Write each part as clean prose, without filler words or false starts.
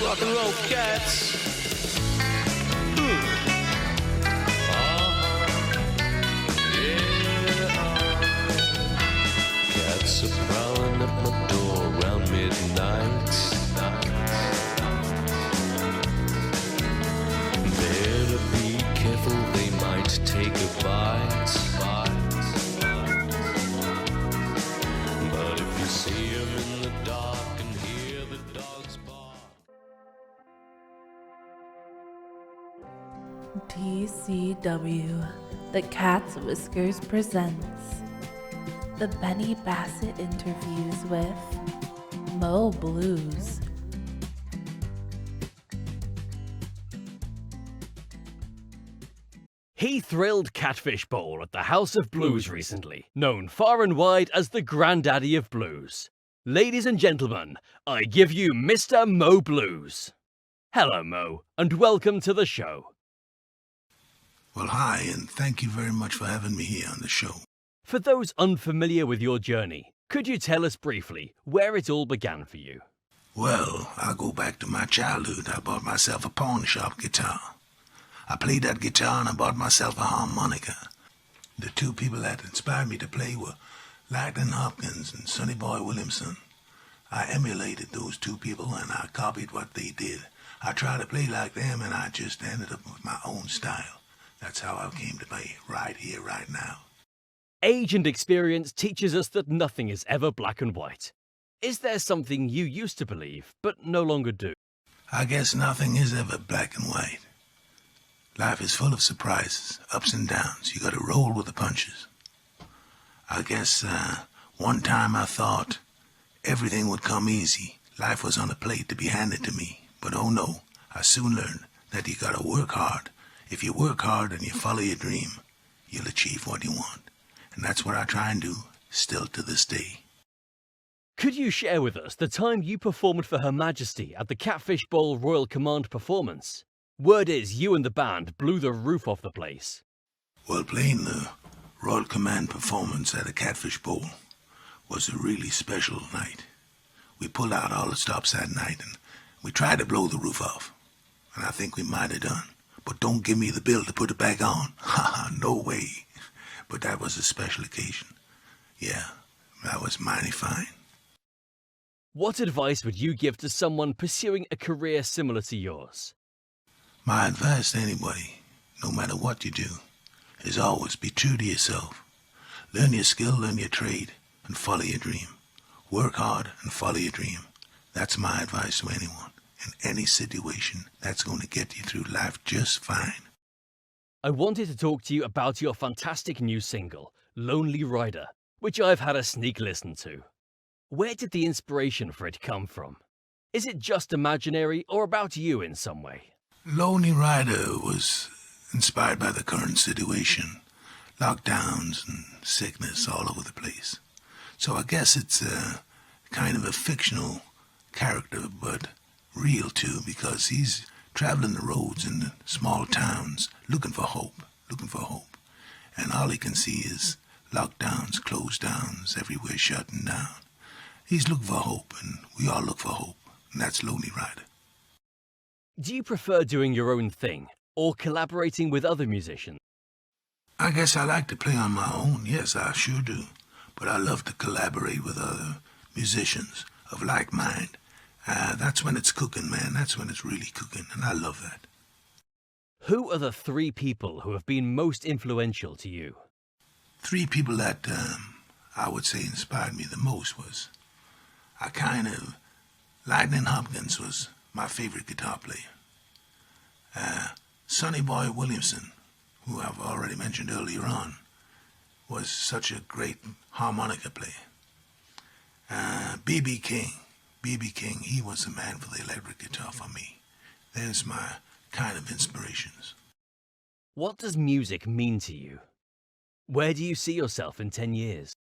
Rock and roll cats. Cats are prowling at my door around midnight. Better be careful, they might take a bite. But if you see them in the dark and hear the dogs bark. TCW, The Cat's Whiskers presents the Benny Bassett interviews with Mo Blues. He thrilled Catfish Bowl at the House of Blues recently, known far and wide as the Granddaddy of Blues. Ladies and gentlemen, I give you Mr. Mo Blues. Hello, Mo, and welcome to the show. Well, hi, and thank you very much for having me here on the show. For those unfamiliar with your journey, could you tell us briefly where it all began for you? Well, I'll go back to my childhood. I bought myself a pawn shop guitar. I played that guitar and I bought myself a harmonica. The two people that inspired me to play were Lightning Hopkins and Sonny Boy Williamson. I emulated those two people and I copied what they did. I tried to play like them and I just ended up with my own style. That's how I came to be right here, right now. Age and experience teaches us that nothing is ever black and white. Is there something you used to believe, but no longer do? I guess nothing is ever black and white. Life is full of surprises, ups and downs. You gotta roll with the punches. I guess one time I thought everything would come easy. Life was on a plate to be handed to me. But oh no, I soon learned that you gotta work hard. If you work hard and you follow your dream, you'll achieve what you want. And that's what I try and do, still to this day. Could you share with us the time you performed for Her Majesty at the Catfish Bowl Royal Command performance? Word is you and the band blew the roof off the place. Well, playing the Royal Command performance at a Catfish Bowl was a really special night. We pulled out all the stops that night and we tried to blow the roof off. And I think we might have done. But don't give me the bill to put it back on. Ha, no way. But that was a special occasion. Yeah, that was mighty fine. What advice would you give to someone pursuing a career similar to yours? My advice to anybody, no matter what you do, is always be true to yourself. Learn your skill, learn your trade, and follow your dream. Work hard and follow your dream. That's my advice to anyone. In any situation, that's going to get you through life just fine. I wanted to talk to you about your fantastic new single, Lonely Rider, which I've had a sneak listen to. Where did the inspiration for it come from? Is it just imaginary or about you in some way? Lonely Rider was inspired by the current situation. Lockdowns and sickness all over the place. So I guess it's a kind of a fictional character, but real too, because he's traveling the roads in the small towns looking for hope. And all he can see is lockdowns, closed downs, everywhere shutting down. He's looking for hope, and we all look for hope, and that's Lonely Rider. Do you prefer doing your own thing or collaborating with other musicians? I guess I like to play on my own, yes, I sure do. But I love to collaborate with other musicians of like mind. That's when it's cooking, man. That's when it's really cooking, and I love that. Who are the three people who have been most influential to you? Three people that I would say inspired me the most was, Lightning Hopkins was my favorite guitar player. Sonny Boy Williamson, who I've already mentioned earlier on, was such a great harmonica player. B.B. King, he was the man for the electric guitar for me. There's my kind of inspirations. What does music mean to you? Where do you see yourself in 10 years?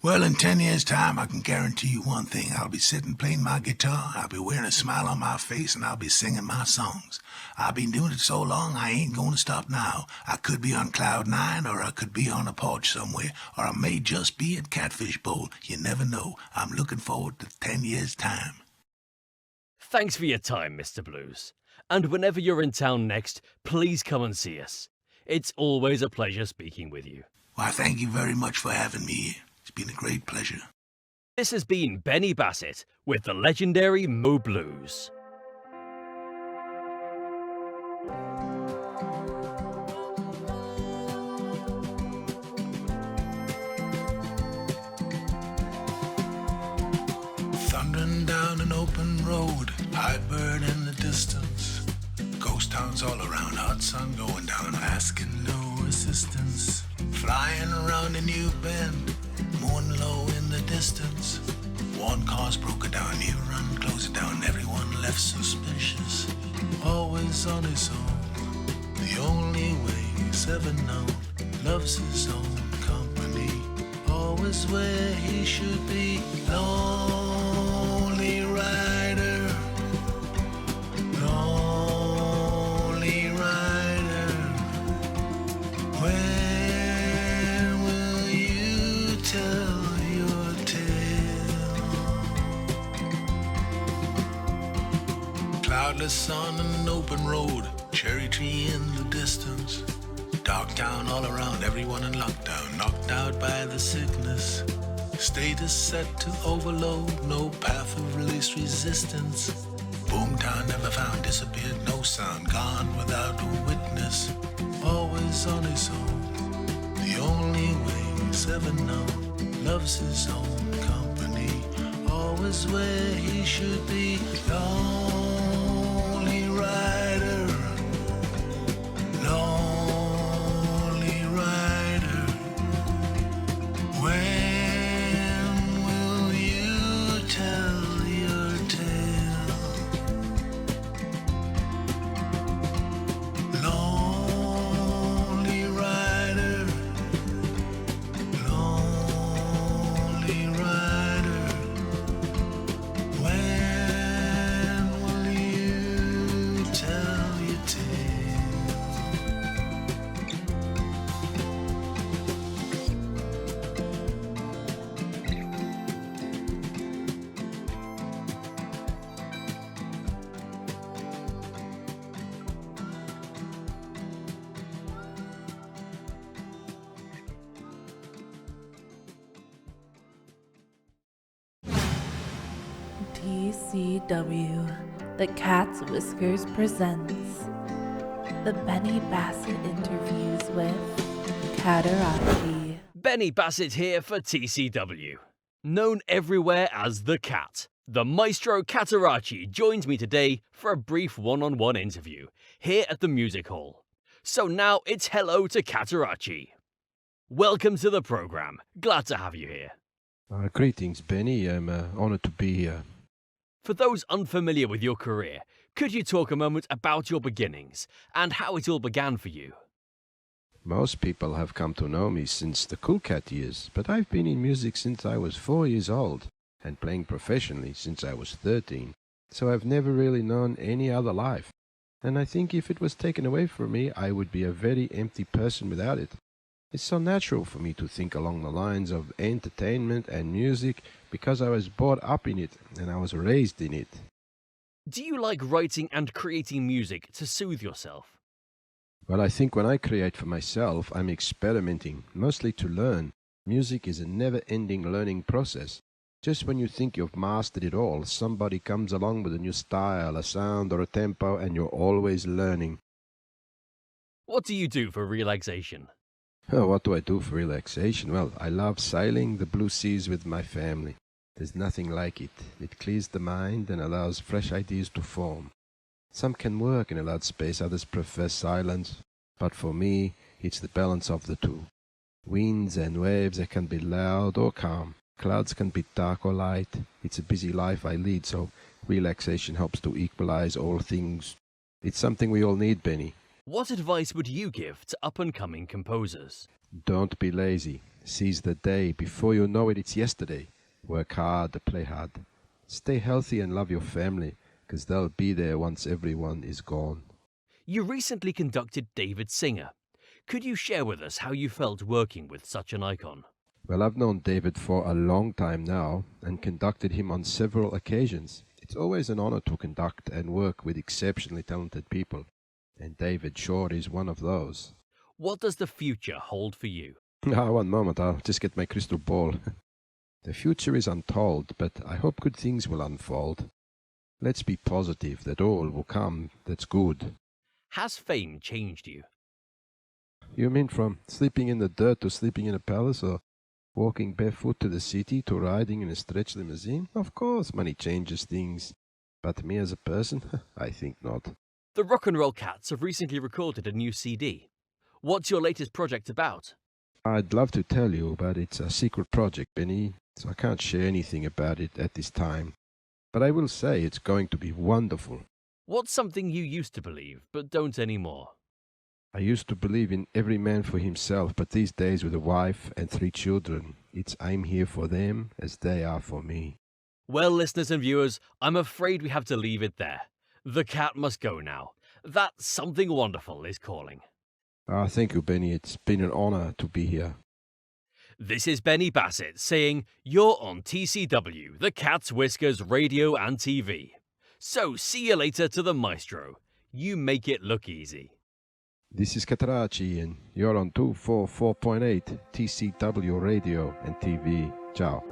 Well, in 10 years' time, I can guarantee you one thing. I'll be sitting playing my guitar, I'll be wearing a smile on my face, and I'll be singing my songs. I've been doing it so long, I ain't going to stop now. I could be on Cloud 9, or I could be on a porch somewhere, or I may just be at Catfish Bowl. You never know. I'm looking forward to 10 years' time. Thanks for your time, Mr. Blues. And whenever you're in town next, please come and see us. It's always a pleasure speaking with you. Why, thank you very much for having me. It's been a great pleasure. This has been Benny Bassett with the legendary Mo Blues. Thundering down an open road, high bird in the distance. Ghost towns all around, hot sun going down, asking no assistance. Flying around a new bend, moon low in the distance. One car's broken down, you run, close it down, everyone left suspicious. Always on his own, the only way he's ever known. Loves his own company, always where he should be. Lonely rider, lonely rider. When will you tell your tale? Cloudless on an open road, cherry tree in the distance. Dark town all around, everyone in lockdown, knocked out by the sickness. Status set to overload, no path of least resistance. Boomtown never found, disappeared, no sound, gone without a witness. Always on his own, the only way he's ever known. Loves his own company, always where he should be. Lonely rider, lonely rider. When will you tell your tale? Lonely rider, lonely rider. When will you tell your tale? TCW, the Cat's Whiskers presents the Benny Bassett interviews with CATERACHI. Benny Bassett here for TCW. Known everywhere as the Cat, the maestro CATERACHI joins me today for a brief one-on-one interview here at the Music Hall. So now it's hello to CATERACHI. Welcome to the program. Glad to have you here. Greetings, Benny. I'm honored to be here. For those unfamiliar with your career, could you talk a moment about your beginnings and how it all began for you? Most people have come to know me since the Cool Cat years, but I've been in music since I was 4 years old and playing professionally since I was 13, so I've never really known any other life. And I think if it was taken away from me, I would be a very empty person without it. It's so natural for me to think along the lines of entertainment and music because I was brought up in it and I was raised in it. Do you like writing and creating music to soothe yourself? Well, I think when I create for myself, I'm experimenting, mostly to learn. Music is a never-ending learning process. Just when you think you've mastered it all, somebody comes along with a new style, a sound or a tempo, and you're always learning. What do you do for relaxation? Oh, what do I do for relaxation? Well, I love sailing the blue seas with my family. There's nothing like it. It clears the mind and allows fresh ideas to form. Some can work in a loud space, others prefer silence. But for me, it's the balance of the two. Winds and waves, they can be loud or calm. Clouds can be dark or light. It's a busy life I lead, so relaxation helps to equalize all things. It's something we all need, Benny. What advice would you give to up-and-coming composers? Don't be lazy. Seize the day. Before you know it, it's yesterday. Work hard, play hard. Stay healthy and love your family, because they'll be there once everyone is gone. You recently conducted David Singer. Could you share with us how you felt working with such an icon? Well, I've known David for a long time now and conducted him on several occasions. It's always an honor to conduct and work with exceptionally talented people, and David Shore is one of those. What does the future hold for you? One moment, I'll just get my crystal ball. The future is untold, but I hope good things will unfold. Let's be positive that all will come that's good. Has fame changed you? You mean from sleeping in the dirt to sleeping in a palace, or walking barefoot to the city to riding in a stretch limousine? Of course, money changes things. But me as a person? I think not. The Rock and Roll Cats have recently recorded a new CD. What's your latest project about? I'd love to tell you, but it's a secret project, Benny, so I can't share anything about it at this time. But I will say it's going to be wonderful. What's something you used to believe, but don't anymore? I used to believe in every man for himself, but these days with a wife and 3 children, it's I'm here for them as they are for me. Well, listeners and viewers, I'm afraid we have to leave it there. The cat must go now. That something wonderful is calling. Thank you, Benny. It's been an honor to be here. This is Benny Bassett saying you're on TCW, the Cat's Whiskers Radio and TV. So see you later to the Maestro. You make it look easy. This is CATERACHI, and you're on 244.8 TCW Radio and TV. Ciao.